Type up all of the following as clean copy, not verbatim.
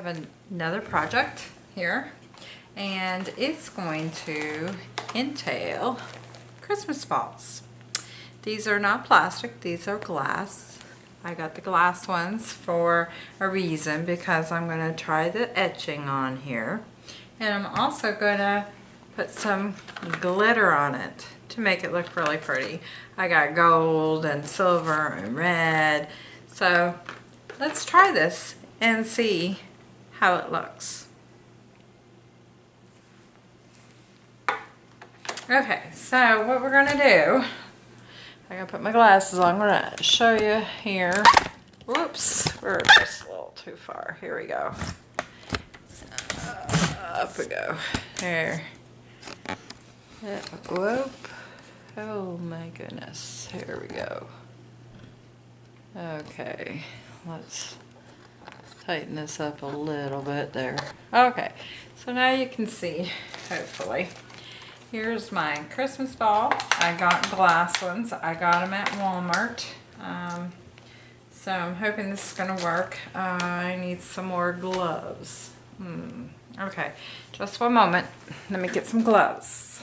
another project here, and it's going to entail Christmas balls. These are not plastic, these are glass. I got the glass ones for a reason, because I'm going to try the etching on here. And I'm also going to put some glitter on it to make it look really pretty. I got gold and silver and red. So let's try this and see how it looks. Okay, so what we're gonna do, I gotta put my glasses on. I'm gonna show you here. Whoops, we're just a little too far. Here we go. Up we go. There. Whoop. Oh my goodness. Here we go. Okay, let's tighten this up a little bit there. Okay, so now you can see, hopefully. Here's my Christmas ball. I got glass ones. I got them at Walmart. So I'm hoping this is gonna work. I need some more gloves. Okay, just one moment. Let me get some gloves.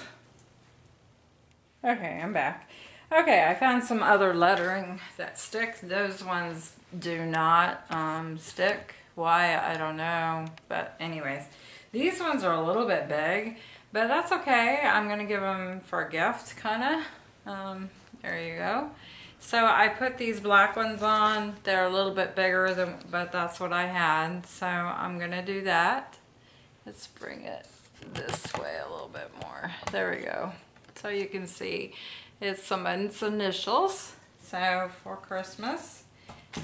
Okay, I'm back. Okay, I found some other lettering that sticks. Those ones do not stick. Why, I don't know. But anyways, these ones are a little bit big, but that's okay. I'm going to give them for a gift, kind of. There you go. So I put these black ones on. They're a little bit bigger, but that's what I had. So I'm going to do that. Let's bring it this way a little bit more. There we go. So you can see it's someone's initials, so for Christmas.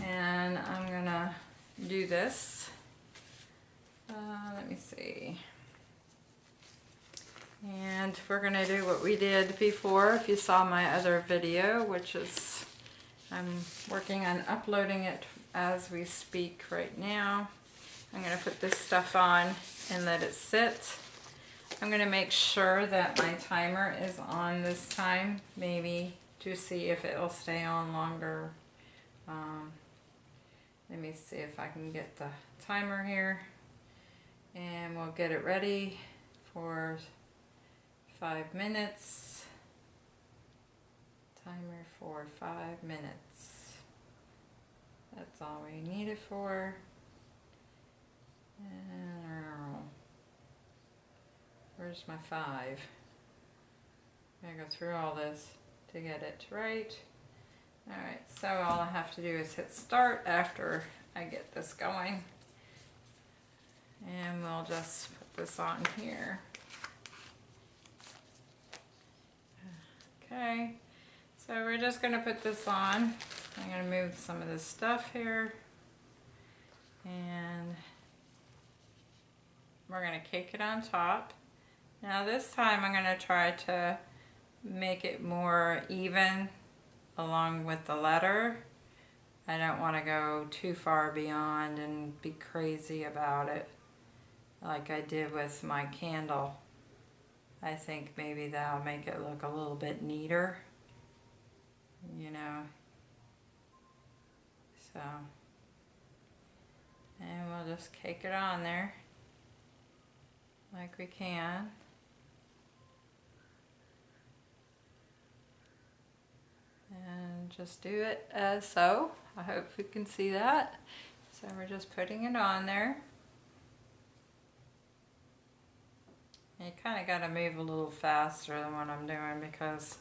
And I'm gonna do this. Let me see. And we're gonna do what we did before, if you saw my other video, which is, I'm working on uploading it as we speak right now. I'm gonna put this stuff on and let it sit. I'm going to make sure that my timer is on this time, maybe to see if it'll stay on longer. Let me see if I can get the timer here, and we'll get it ready for 5 minutes. Timer for 5 minutes. That's all we need it for. Where's my 5? I gotta go through all this to get it right. Alright, so all I have to do is hit start after I get this going. And we'll just put this on here. Okay, so we're just gonna put this on. I'm gonna move some of this stuff here. And we're gonna cake it on top. Now this time I'm going to try to make it more even along with the letter. I don't want to go too far beyond and be crazy about it like I did with my candle. I think maybe that'll make it look a little bit neater, you know. So, and we'll just cake it on there like we can. And just do it as so. I hope you can see that. So we're just putting it on there. And you kind of got to move a little faster than what I'm doing, because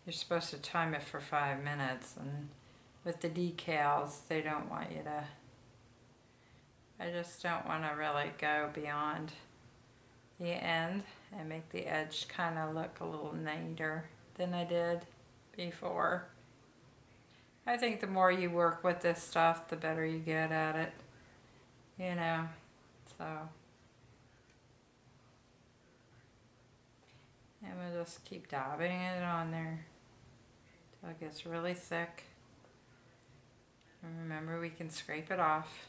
you're supposed to time it for 5 minutes. And with the decals, they don't want you to, I just don't want to really go beyond the end and make the edge kind of look a little neater than I did before. I think the more you work with this stuff, the better you get at it, you know, so. And we'll just keep dabbing it on there till it gets really thick. And remember, we can scrape it off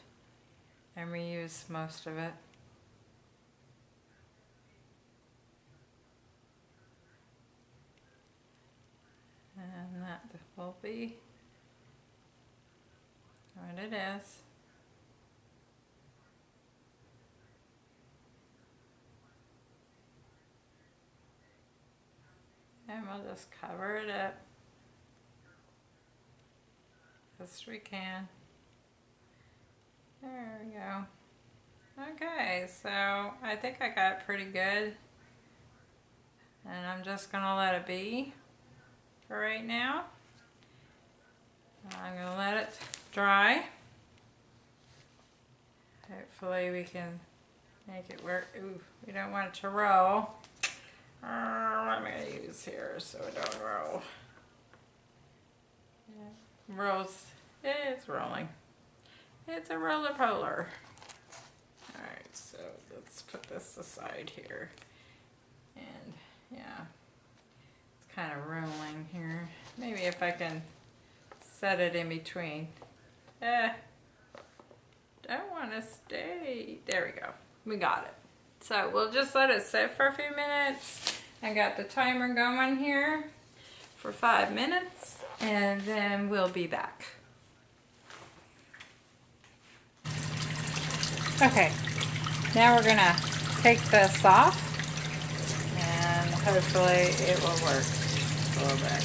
and reuse most of it. And that will be what it is. and we'll just cover it up best we can. There we go. Okay, so I think I got it pretty good. And I'm just gonna let it be for right now. I'm gonna let it dry. Hopefully we can make it work. Ooh, we don't want it to roll. What am I gonna use here so it don't roll? Yeah. Rolls, it's rolling. It's a roller polar. Alright, so let's put this aside here. And yeah, it's kind of rolling here. Maybe if I can set it in between. Don't want to stay. There we go. We got it. So we'll just let it sit for a few minutes. I got the timer going here for 5 minutes, and then we'll be back. Okay, now we're gonna take this off, and hopefully it will work a little bit.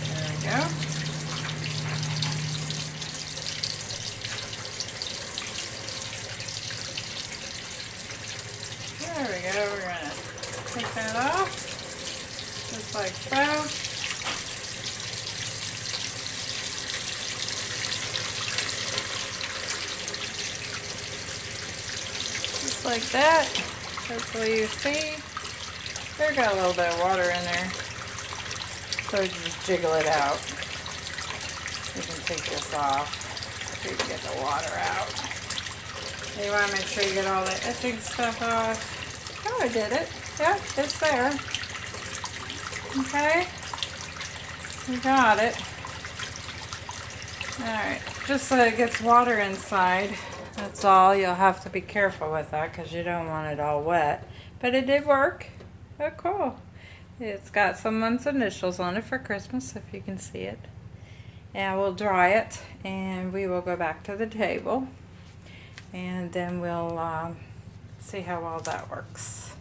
There we go. There we go, we're gonna take that off, just like so. Just like that. Hopefully you see. There got a little bit of water in there. So just jiggle it out. You can take this off so you can get the water out. You want to make sure you get all the etching stuff off. Oh, I did it. Yep, it's there. Okay. You got it. Alright, just so it gets water inside. That's all. You'll have to be careful with that because you don't want it all wet. But it did work. Oh, cool. It's got someone's initials on it for Christmas, if you can see it. And we'll dry it, and we will go back to the table. And then we'll see how well that works.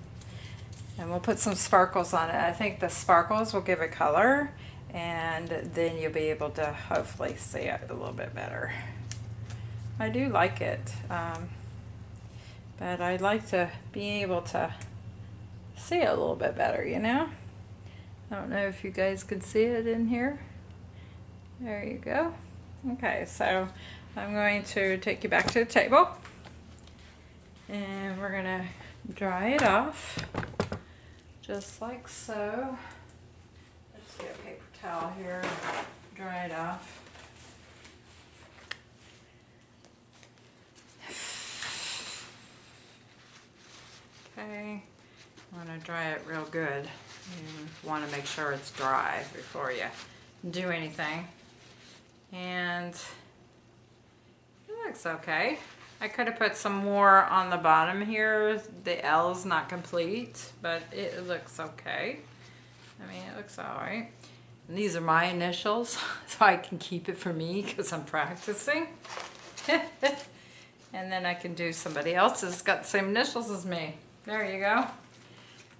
And we'll put some sparkles on it. I think the sparkles will give it color, and then you'll be able to hopefully see it a little bit better. I do like it, but I'd like to be able to see it a little bit better, you know? I don't know if you guys can see it in here. There you go. Okay, so I'm going to take you back to the table, and we're gonna dry it off just like so. Let's get a paper towel here and dry it off. Okay, I want to dry it real good. You want to make sure it's dry before you do anything. And it looks okay. I could have put some more on the bottom here. The L's not complete, but it looks okay. I mean, it looks all right. And these are my initials, so I can keep it for me because I'm practicing. And then I can do somebody else's got the same initials as me. There you go.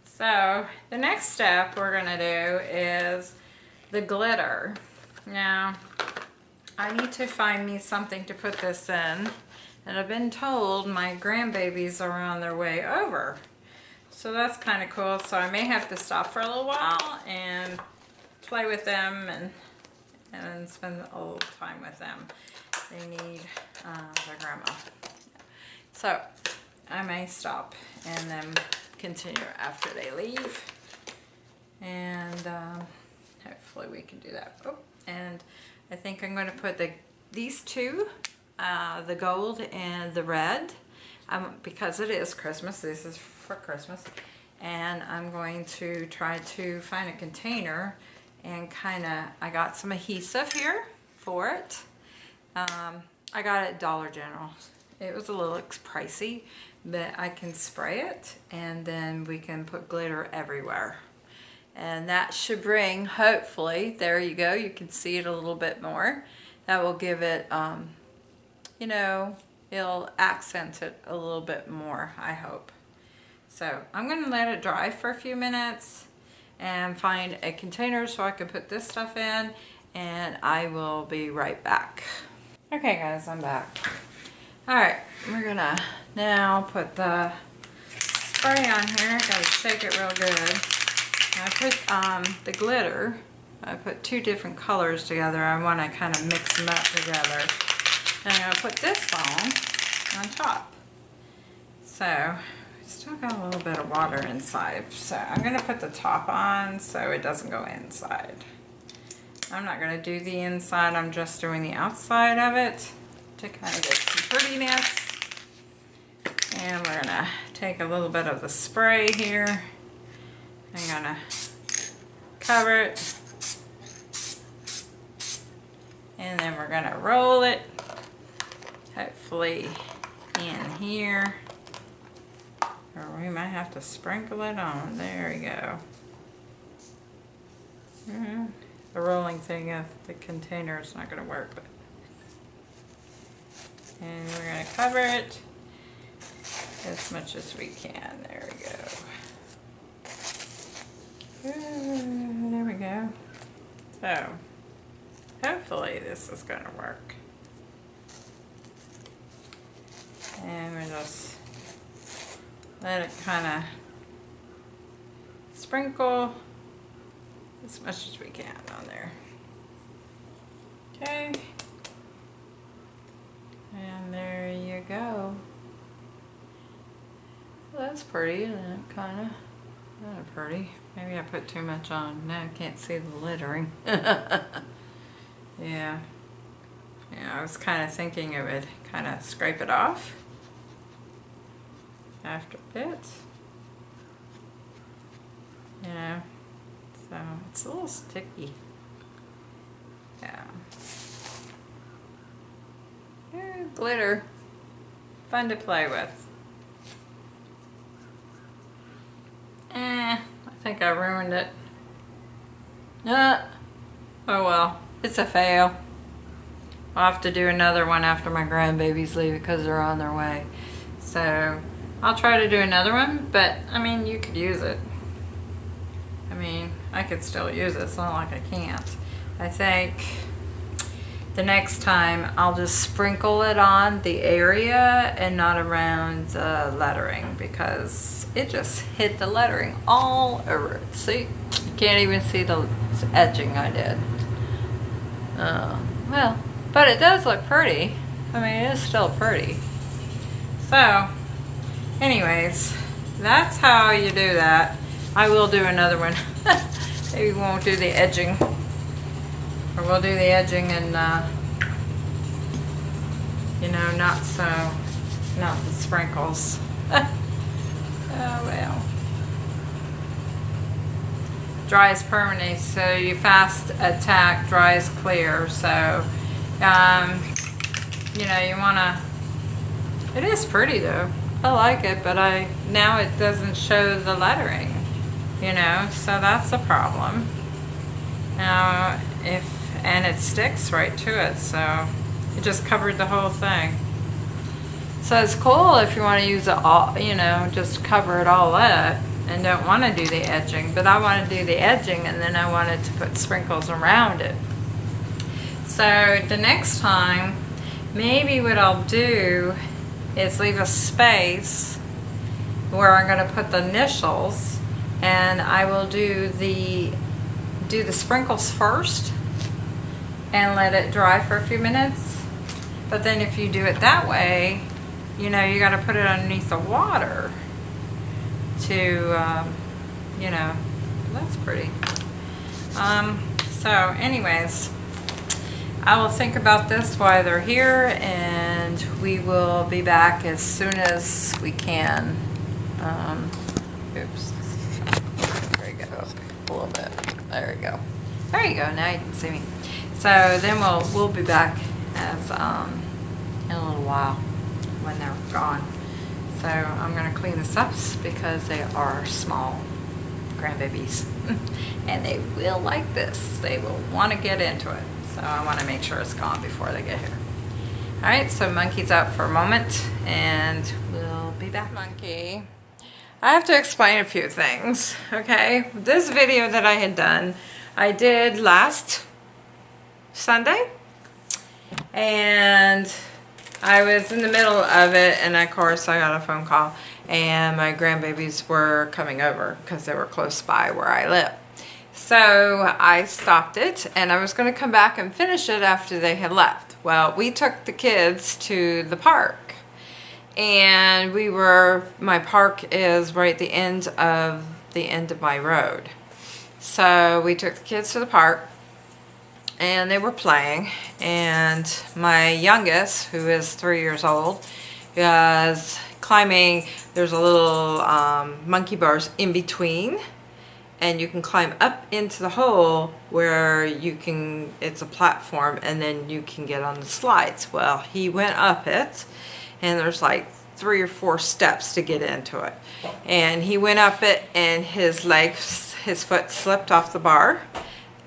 So the next step we're gonna do is the glitter. Now, I need to find me something to put this in. And I've been told my grandbabies are on their way over. So that's kind of cool. So I may have to stop for a little while and play with them and spend a little time with them. They need their grandma. So I may stop and then continue after they leave. And hopefully we can do that. Oh, and I think I'm going to put these two, the gold and the red, because it is Christmas. This is for Christmas. And I'm going to try to find a container and I got some adhesive here for it. I got it at Dollar General. It was a little pricey, but I can spray it and then we can put glitter everywhere. And that should bring, hopefully, there you go, you can see it a little bit more. That will give it, you know, it'll accent it a little bit more, I hope. So I'm going to let it dry for a few minutes, and find a container so I can put this stuff in, and I will be right back. Okay guys, I'm back. Alright, we're gonna now put the spray on here. Gotta shake it real good. I put the glitter. I put two different colors together. I want to kind of mix them up together. And I'm going to put this on top. So, still got a little bit of water inside. So I'm going to put the top on so it doesn't go inside. I'm not going to do the inside. I'm just doing the outside of it to kind of get some prettiness. And we're going to take a little bit of the spray here. I'm going to cover it. And then we're going to roll it, hopefully in here. Or we might have to sprinkle it on. There we go. The rolling thing of the container is not going to work. But. And we're going to cover it as much as we can. There we go. There we go. So. Hopefully this is going to work. And we just let it kind of sprinkle as much as we can on there. Okay. And there you go. Well, that's pretty, isn't it? Kind of pretty. Maybe I put too much on. Now I can't see the lettering. Yeah, I was kind of thinking it would kind of scrape it off after a bit. Yeah, so it's a little sticky. Yeah. Glitter, fun to play with. I think I ruined it. Oh well. It's a fail. I'll have to do another one after my grandbabies leave because they're on their way. So I'll try to do another one, but I mean, you could use it. I mean, I could still use it. It's not like I can't. I think the next time I'll just sprinkle it on the area and not around the lettering because it just hit the lettering all over it. See? You can't even see the etching I did. Well, but it does look pretty. I mean, it is still pretty. So, anyways, that's how you do that. I will do another one. Maybe we won't do the edging. Or we'll do the edging and, you know, not the sprinkles. Oh, well. Dry is permanent, so you fast attack, dry is clear. So, you know, you wanna, it is pretty though. I like it, but now it doesn't show the lettering, you know, so that's a problem. Now, and it sticks right to it, so it just covered the whole thing. So it's cool if you want to use it all, you know, just cover it all up. And don't want to do the edging, but I want to do the edging and then I wanted to put sprinkles around it. So the next time, maybe what I'll do is leave a space where I'm going to put the initials, and I will do the sprinkles first and let it dry for a few minutes. But then if you do it that way, you know, you got to put it underneath the water to, you know, that's pretty. So anyways, I will think about this while they're here, and we will be back as soon as we can. Oops. There we go. A little bit. There we go. There you go. Now you can see me. So then we'll be back as in a little while when they're gone. So I'm going to clean this up because they are small grandbabies and they will like this. They will want to get into it. So I want to make sure it's gone before they get here. Alright, so Monkey's out for a moment and we'll be back. Monkey. I have to explain a few things, okay? This video that I had done, I did last Sunday, and I was in the middle of it, and of course I got a phone call, and my grandbabies were coming over because they were close by where I live. So I stopped it, and I was going to come back and finish it after they had left. Well, we took the kids to the park, and my park is right at the end of my road. So we took the kids to the park, and they were playing, and my youngest, who is 3 years old, was climbing. There's a little monkey bars in between, and you can climb up into the hole where it's a platform, and then you can get on the slides. Well, he went up it, and there's like 3 or 4 steps to get into it. And he went up it, and his foot slipped off the bar,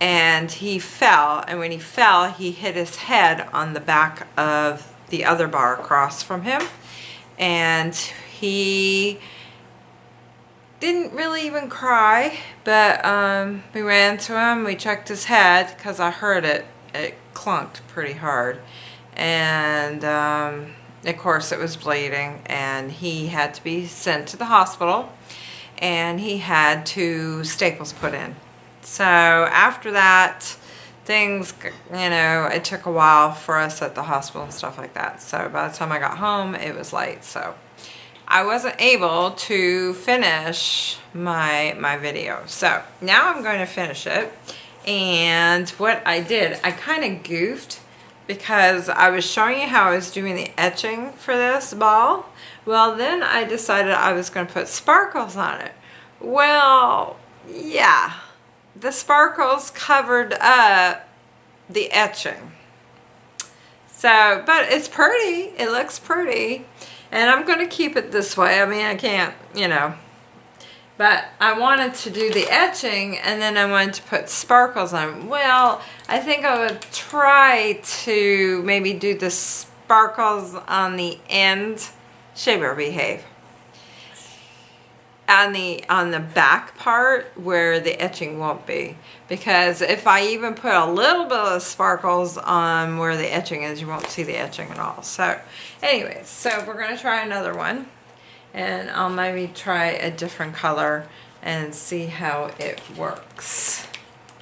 and he fell. And when he fell, he hit his head on the back of the other bar across from him. And he didn't really even cry, but we ran to him, we checked his head, because I heard it clunked pretty hard. And of course it was bleeding, and he had to be sent to the hospital, and he had 2 staples put in. So after that, things, it took a while for us at the hospital and stuff like that. So by the time I got home, it was late. So I wasn't able to finish my video. So now I'm going to finish it. And what I did, I kind of goofed, because I was showing you how I was doing the etching for this ball. Well, then I decided I was going to put sparkles on it. Well, yeah, the sparkles covered up the etching. So, but it's pretty. It looks pretty. And I'm going to keep it this way. I mean, I can't, But I wanted to do the etching, and then I wanted to put sparkles on. Well, I think I would try to maybe do the sparkles on the end. Shaver, behave. On the back part where the etching won't be. Because if I even put a little bit of sparkles on where the etching is, you won't see the etching at all. So anyways, so we're going to try another one. And I'll maybe try a different color and see how it works.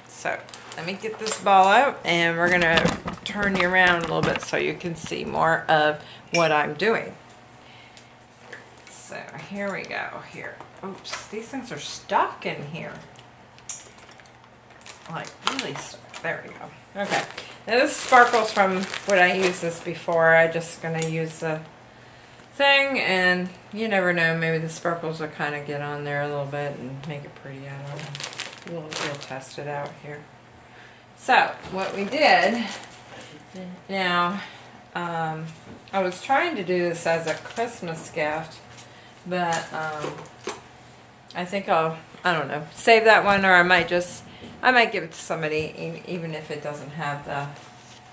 So let me get this ball out, and we're going to turn you around a little bit so you can see more of what I'm doing. So here we go. Here. Oops, these things are stuck in here. Like really stuck. There we go. Okay. Now this sparkles from what I used this before. I'm just going to use the thing, and you never know, maybe the sparkles will kind of get on there a little bit and make it pretty. I don't know. We'll test it out here. So what we did now, I was trying to do this as a Christmas gift, but I think I don't know, save that one, or I might give it to somebody even if it doesn't have the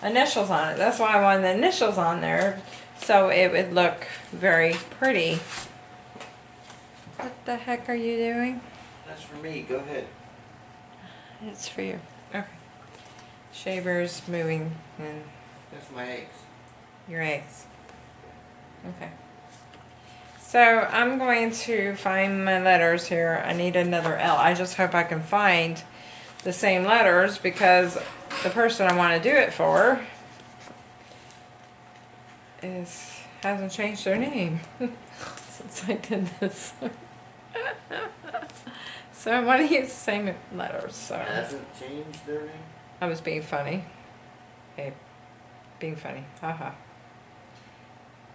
initials on it. That's why I wanted the initials on there, so it would look very pretty. What the heck are you doing? That's for me. Go ahead. It's for you. Okay. Shavers moving and That's my eggs. your eggs. Okay. So I'm going to find my letters here. I need another L. I just hope I can find the same letters, because the person I want to do it for hasn't changed their name since I did this. So I want to use the same letters. So Hasn't changed their name? I was being funny. Hey, being funny. Haha.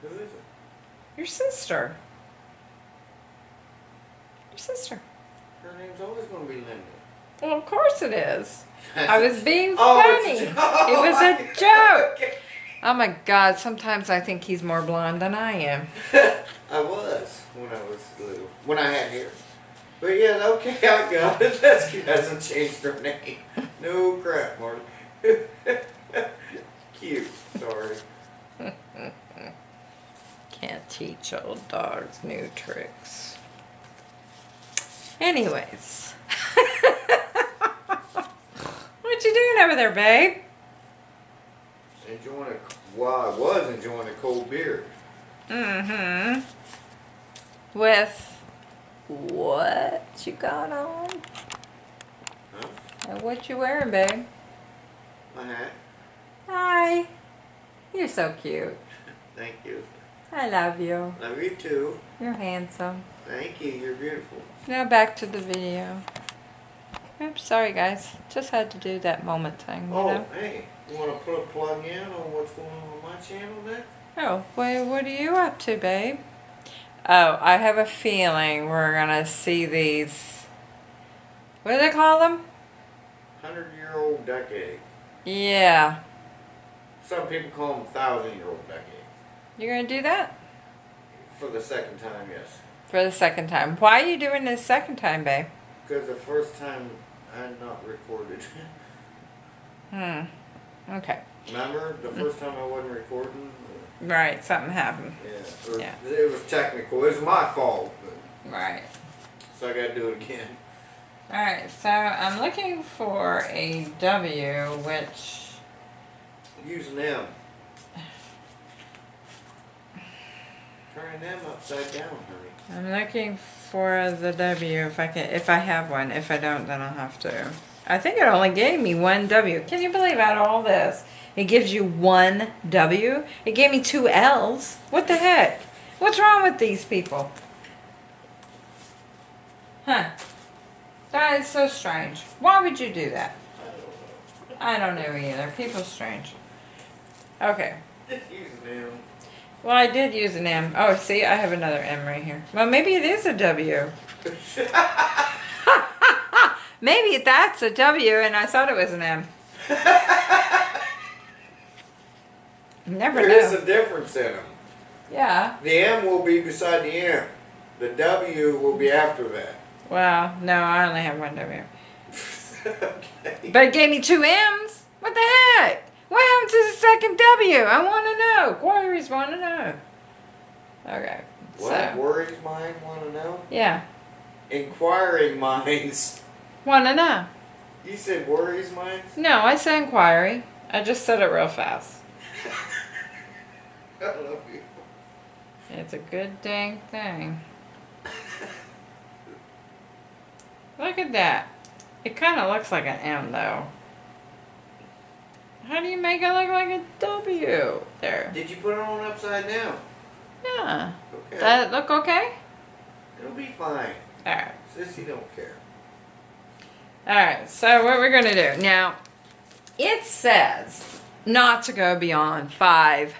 Who is it? Your sister. Your sister. Her name's always going to be Linda. Well, of course it is. I was being Oh, funny. it's a joke. It was a joke. Oh my God, sometimes I think he's more blonde than I am. I was when I was little. When I had hair. But yeah, okay, I got it. That's hasn't changed her name. No crap, Marty. Cute. Sorry. Can't teach old dogs new tricks. Anyways. What you doing over there, babe? Enjoying a, well, I was enjoying a cold beer. Mm-hmm. With what you got on? Huh? And what you wearing, babe? My hat. Hi. You're so cute. Thank you. I love you. Love you too. You're handsome. Thank you. You're beautiful. Now back to the video. Oops, sorry guys. Just had to do that moment thing, you know? Hey, you want to put a plug in on what's going on my channel next? Oh, well, what are you up to, babe? Oh, I have a feeling we're gonna see these. What do they call them? 100-year-old decade. Yeah. Some people call them 1,000-year-old decades. You're gonna do that? For the second time, yes. For the second time. Why are you doing this second time, babe? Because the first time I not recorded. Okay. Remember the first time I wasn't recording? Right, something happened. Yeah. Yeah. It was technical. It was my fault. But, Right. so I got to do it again. Alright, so I'm looking for a W, which... Using them. Turning them upside down, honey. I'm looking for the W if I have one. If I don't, then I'll have to. I think it only gave me one W. Can you believe out of all this? It gives you one W? It gave me two L's. What the heck? What's wrong with these people? Huh. That is so strange. Why would you do that? I don't know either. People are strange. Okay. Just using them. Well, I did use an M. Oh, see, I have another M right here. Well, maybe it is a W. Maybe that's a W and I thought it was an M. Never know. There is a difference in them. Yeah. The M will be beside the M. The W will be after that. Well, no, I only have one W. Okay. But it gave me two M's. What the heck? What happened to the second W? I want to know. Queries want to know. Okay. What? So, Worries mind want to know? yeah. Inquiring minds. Want to know. You said worries minds? No, I said inquiry. I just said it real fast. I love you. It's a good dang thing. Look at that. It kind of looks like an M though. How do you make it look like a W there? Did you put it on upside down? Yeah. Okay. Does it look okay? It'll be fine. Alright. Sissy don't care. Alright, so what we're going to do. Now, it says not to go beyond 5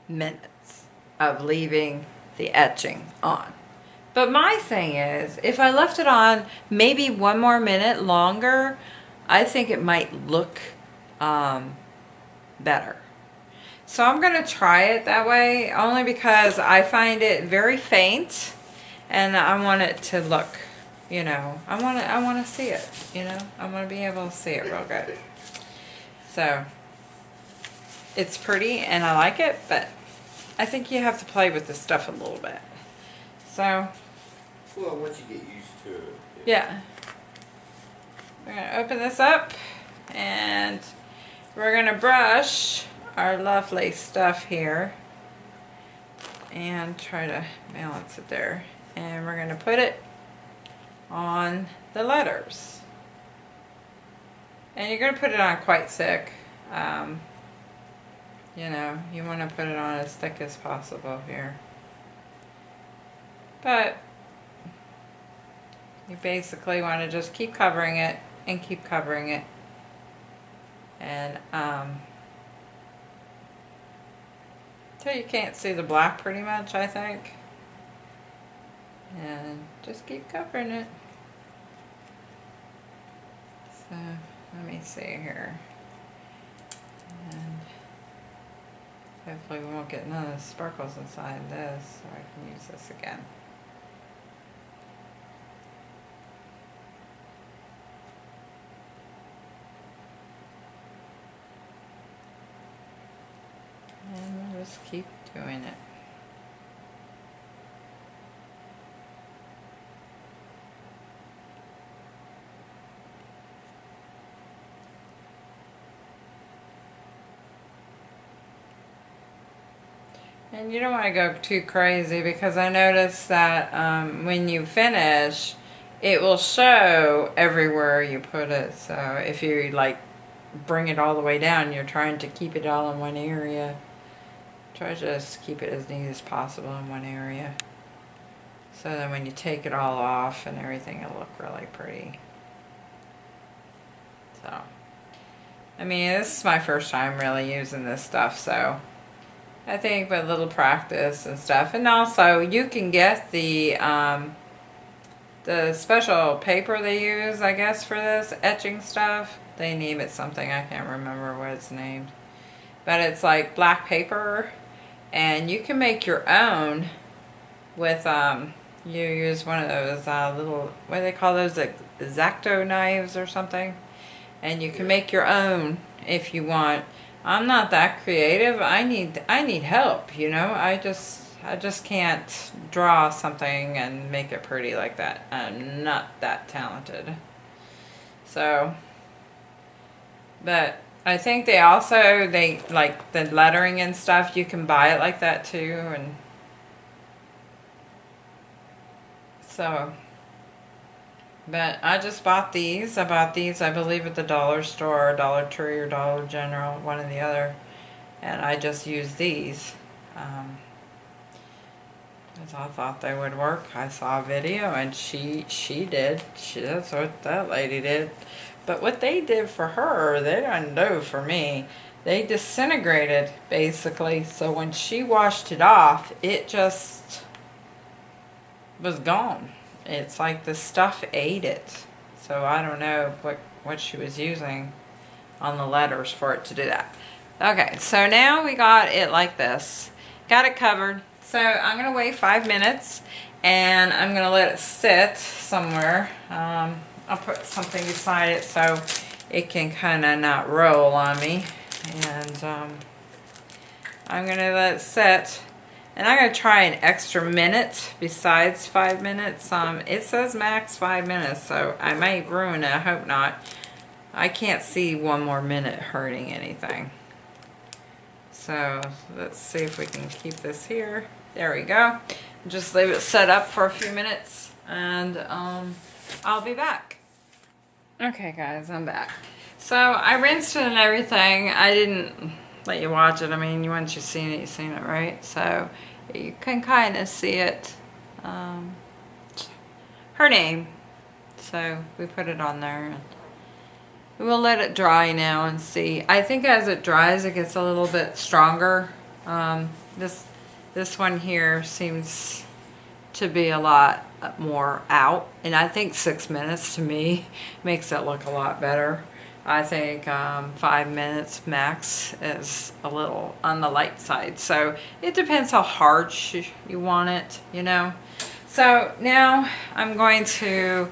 minutes of leaving the etching on. But my thing is, if I left it on maybe 1 more minute longer, I think it might look better. So I'm going to try it that way, only because I find it very faint and I want it to look, you know, I want to see it, you know, I want to be able to see it real good. So it's pretty and I like it, but I think you have to play with this stuff a little bit. So Well, once you get used to it. yeah, we're going to open this up and we're going to brush our lovely stuff here and try to balance it there. And we're going to put it on the letters. And you're going to put it on quite thick. You know, you want to put it on as thick as possible here. But you basically want to just keep covering it and keep covering it. And till you can't see the black pretty much, I think. And just keep covering it. So let me see here. And hopefully we won't get none of the sparkles inside this, so I can use this again. And we'll just keep doing it. And you don't want to go too crazy because I noticed that when you finish, it will show everywhere you put it. So if you like bring it all the way down, you're trying to keep it all in one area. Try to just keep it as neat as possible in one area. So then when you take it all off and everything, it'll look really pretty. So, I mean, this is my first time really using this stuff, so I think with a little practice and stuff. And also, you can get the special paper they use, I guess, for this etching stuff. They name it something, I can't remember what it's named. But it's like black paper, and you can make your own with, you use one of those little, what do they call those, like X-Acto knives or something. And you can make your own if you want. I'm not that creative. I need help, you know. I just can't draw something and make it pretty like that. I'm not that talented. So, but I think they like the lettering and stuff, you can buy it like that too. And so, but I just bought these. I bought these, I believe, at the dollar store, or Dollar Tree, or Dollar General, one or the other. And I just used these. Because I thought they would work. I saw a video, and she did. That's what that lady did. But what they did for her, they didn't do for me. They disintegrated, basically. So when she washed it off, it just was gone. It's like the stuff ate it. So I don't know what she was using on the letters for it to do that. Okay, so now we got it like this. Got it covered. So I'm going to wait 5 minutes, and I'm going to let it sit somewhere. I'll put something beside it so it can kind of not roll on me. And I'm going to let it sit. And I'm going to try an extra minute besides 5 minutes. It says max 5 minutes, so I might ruin it. I hope not. I can't see 1 more minute hurting anything. So let's see if we can keep this here. There we go. Just leave it set up for a few minutes, and I'll be back. Okay guys, I'm back. So I rinsed it and everything. I didn't let you watch it. I mean, once you've seen it, you've seen it, right? So you can kind of see it. Her name. So we put it on there. We'll let it dry now and see. I think as it dries, it gets a little bit stronger. This one here seems to be a lot more out. And I think 6 minutes to me makes it look a lot better. I think 5 minutes max is a little on the light side. So it depends how hard you want it, you know. So now I'm going to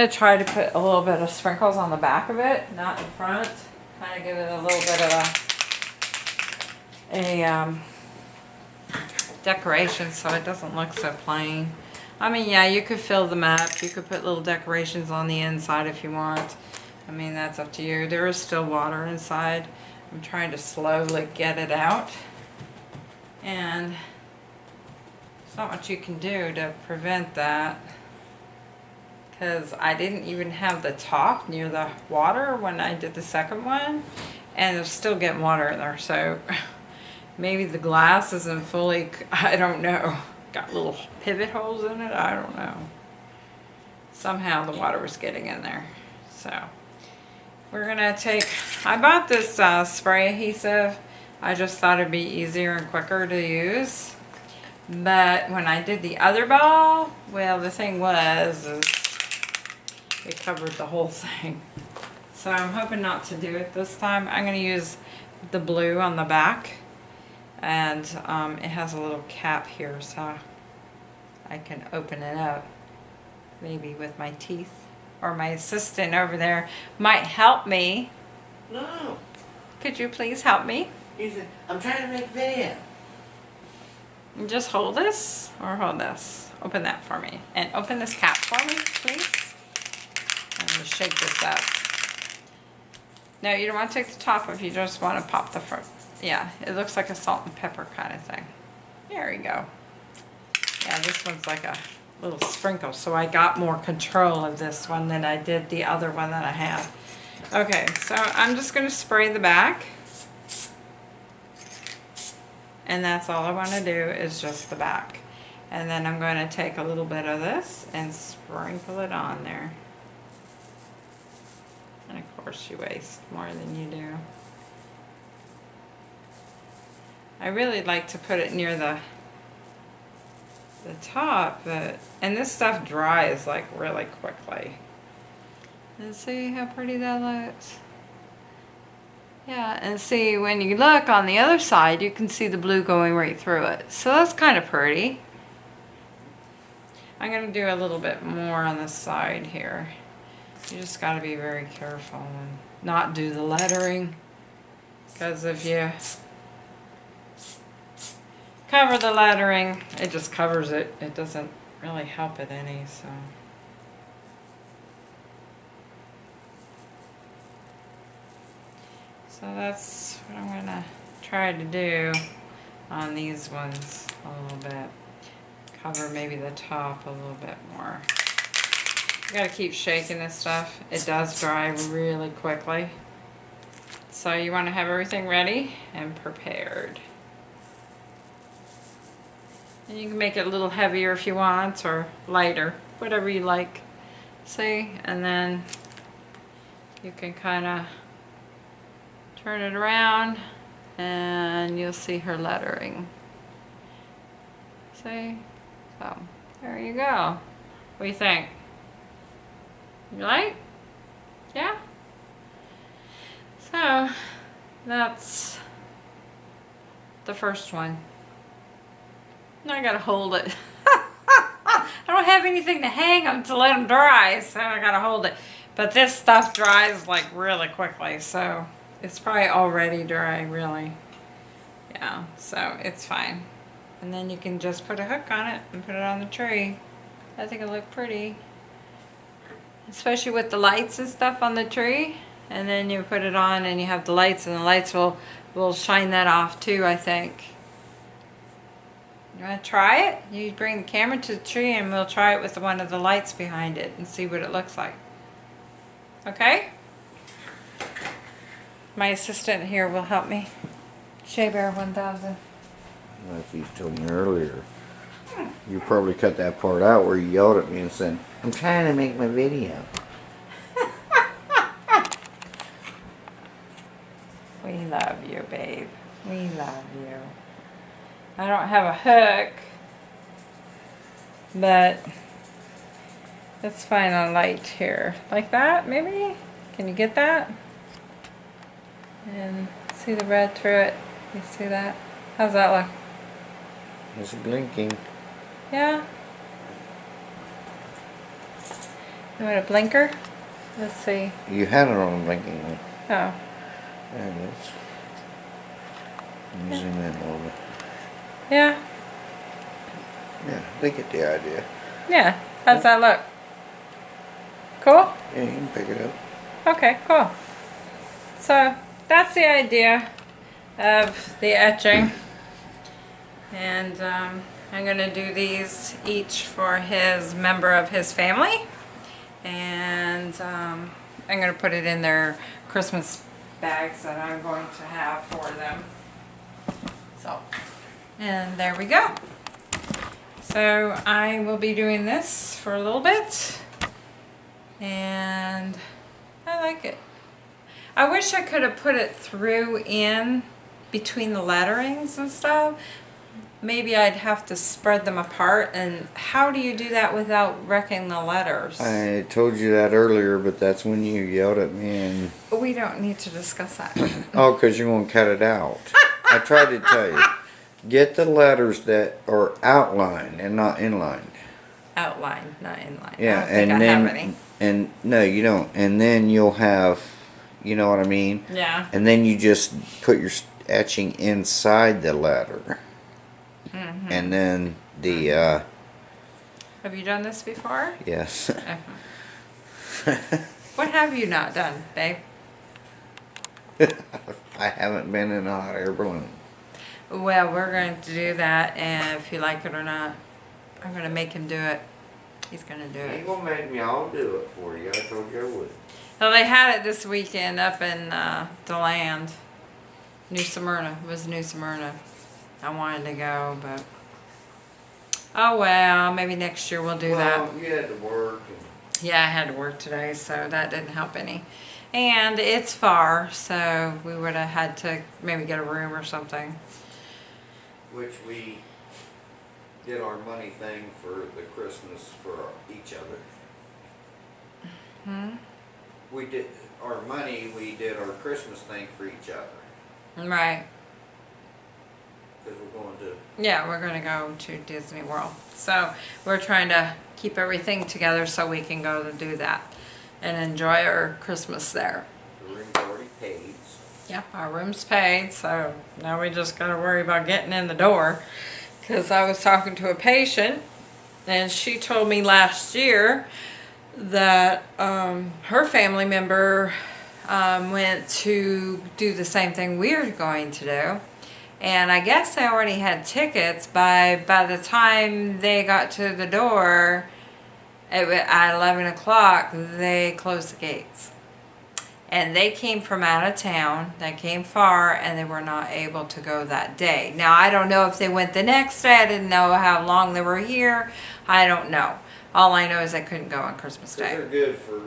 try to put a little bit of sprinkles on the back of it, not in front. Kind of give it a little bit of a decoration so it doesn't look so plain. I mean, yeah, you could fill them up. You could put little decorations on the inside if you want. I mean, that's up to you. There is still water inside. I'm trying to slowly get it out. And there's not much you can do to prevent that, because I didn't even have the top near the water when I did the second one, and it's still getting water in there. So maybe the glass isn't fully, I don't know, got little pivot holes in it. I don't know. Somehow the water was getting in there. So we're gonna take, I bought this spray adhesive. I just thought it'd be easier and quicker to use. But when I did the other ball, well, the thing was, it covered the whole thing. So I'm hoping not to do it this time. I'm going to use the blue on the back. And it has a little cap here, so I can open it up. Maybe with my teeth. Or my assistant over there might help me. No. Could you please help me? He said, I'm trying to make video. And just hold this, or hold this. Open that for me. And open this cap for me, please. I'm going to shake this up. No, you don't want to take the top off. You just want to pop the front. Yeah, it looks like a salt and pepper kind of thing. There we go. Yeah, this one's like a little sprinkle, so I got more control of this one than I did the other one that I have. Okay, so I'm just going to spray the back. And that's all I want to do is just the back. And then I'm going to take a little bit of this and sprinkle it on there. And of course you waste more than you do. I really like to put it near the top, and this stuff dries like really quickly. And see how pretty that looks? Yeah, and see when you look on the other side, you can see the blue going right through it. So that's kind of pretty. I'm going to do a little bit more on the side here. You just got to be very careful and not do the lettering, because if you cover the lettering, it just covers it. It doesn't really help it any, so. So that's what I'm gonna try to do on these ones a little bit. Cover maybe the top a little bit more. You gotta keep shaking this stuff. It does dry really quickly. So you wanna have everything ready and prepared. And you can make it a little heavier if you want, or lighter, whatever you like. See, and then you can kind of turn it around and you'll see her lettering. See? So, there you go. What do you think? You like? Yeah? So, that's the first one. Now I gotta hold it. I don't have anything to hang them to let them dry, so I gotta hold it. But this stuff dries like really quickly, so it's probably already dry, really. Yeah, so it's fine. And then you can just put a hook on it and put it on the tree. I think it'll look pretty. Especially with the lights and stuff on the tree. And then you put it on and you have the lights, and the lights will shine that off too, I think. You want to try it? You bring the camera to the tree and we'll try it with one of the lights behind it and see what it looks like. Okay? My assistant here will help me. Shea Bear 1000. Like you told me earlier, you probably cut that part out where you yelled at me and said, "I'm trying to make my video." We love you, babe. We love you. I don't have a hook, but let's find a light here. Like that, maybe? Can you get that? And see the red through it? You see that? How's that look? It's blinking. Yeah? You want a blinker? Let's see. You had it on blinking one. Oh. There it is. Let me zoom in a little bit. Yeah? Yeah, they get the idea. Yeah. How's that look? Cool? Yeah, you can pick it up. Okay, cool. So that's the idea of the etching. And I'm going to do these each for his member of his family. And I'm going to put it in their Christmas bags that I'm going to have for them. So, and there we go. So I will be doing this for a little bit. And I like it. I wish I could have put it through in between the letterings and stuff. Maybe I'd have to spread them apart. And how do you do that without wrecking the letters? I told you that earlier, but that's when you yelled at me and... We don't need to discuss that. Oh, because you're going to cut it out. I tried to tell you. Get the letters that are outlined and not inlined. Outline, not inline. Yeah, I don't think and I then... have any. And no, you don't. And then you'll have... You know what I mean? Yeah. And then you just put your etching inside the letter. Mm-hmm. And then the... Have you done this before? Yes. What have you not done, babe? I haven't been in a hot air balloon. Well, we're going to do that, and if you like it or not, I'm going to make him do it. He's going to do You it. ain't gonna make me all do it for you. I told you I would. Well, they had it this weekend up in DeLand. New Smyrna. It was New Smyrna. I wanted to go, but oh well, maybe next year we'll do that. Well, you had to work. Yeah, I had to work today, so that didn't help any. And it's far, so we would have had to maybe get a room or something. Which we did our money thing for the Christmas for each other. We did our money, we did our Christmas thing for each other. Right. Because we're going to. Yeah, we're going to go to Disney World. So we're trying to keep everything together so we can go to do that and enjoy our Christmas there. The room's already paid. Yep, our room's paid, so now we just got to worry about getting in the door. Because I was talking to a patient, and she told me last year that her family member went to do the same thing we're going to do. And I guess they already had tickets. By the time they got to the door at 11 o'clock, they closed the gates. And they came from out of town. They came far, and they were not able to go that day. Now, I don't know if they went the next day. I didn't know how long they were here. I don't know. All I know is they couldn't go on Christmas Day. They're good for.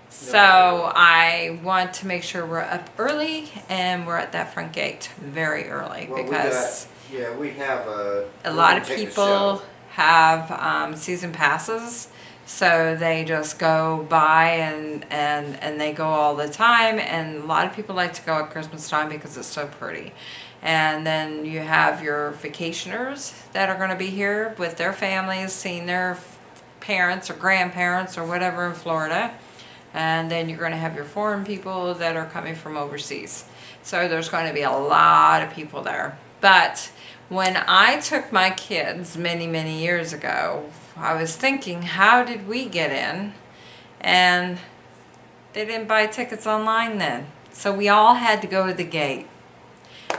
So I want to make sure we're up early, and we're at that front gate very early, Well, because we have a lot of people have season passes. So they just go by and they go all the time. And a lot of people like to go at Christmas time because it's so pretty. And then you have your vacationers that are going to be here with their families, seeing their parents or grandparents or whatever in Florida. And then you're going to have your foreign people that are coming from overseas. So there's going to be a lot of people there. But when I took my kids many, many years ago, I was thinking, how did we get in? And they didn't buy tickets online then. So we all had to go to the gate.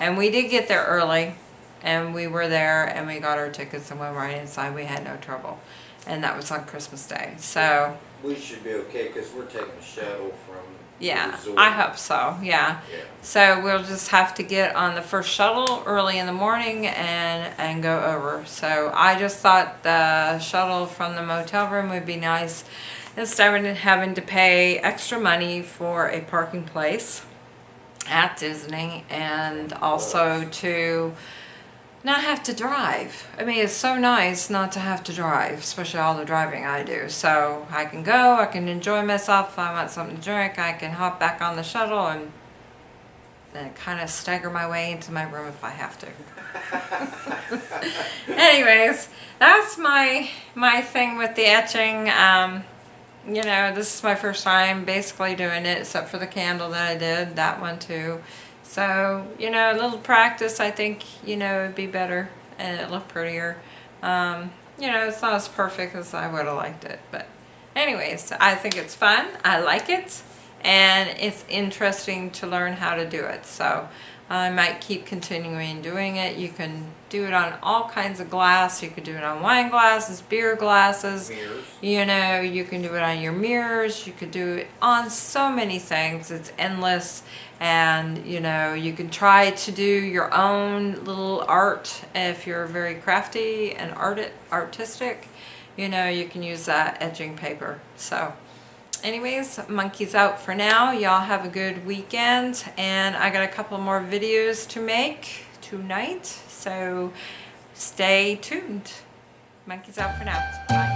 And we did get there early. And we were there and we got our tickets and went right inside. We had no trouble. And that was on Christmas Day. So we should be okay because we're taking a shuttle from yeah, the resort. I hope so. Yeah. So we'll just have to get on the first shuttle early in the morning and go over. So I just thought the shuttle from the motel room would be nice instead of having to pay extra money for a parking place at Disney, and also to not have to drive. I mean, it's so nice not to have to drive, especially all the driving I do. So I can go, I can enjoy myself. If I want something to drink, I can hop back on the shuttle and kind of stagger my way into my room if I have to. Anyways, that's my thing with the etching. You know, this is my first time basically doing it, except for the candle that I did, that one too. So, you know, a little practice, I think, you know, it'd be better and it'd look prettier. You know, it's not as perfect as I would have liked it. But anyways, I think it's fun. I like it. And it's interesting to learn how to do it. So I might keep continuing doing it. You can do it on all kinds of glass. You could do it on wine glasses, beer glasses. Mirrors. You know, you can do it on your mirrors. You could do it on so many things. It's endless. And, you know, you can try to do your own little art if you're very crafty and artistic. You know, you can use that etching paper. So anyways, monkeys out for now. Y'all have a good weekend. And I got a couple more videos to make tonight. So stay tuned. Monkeys out for now. Bye.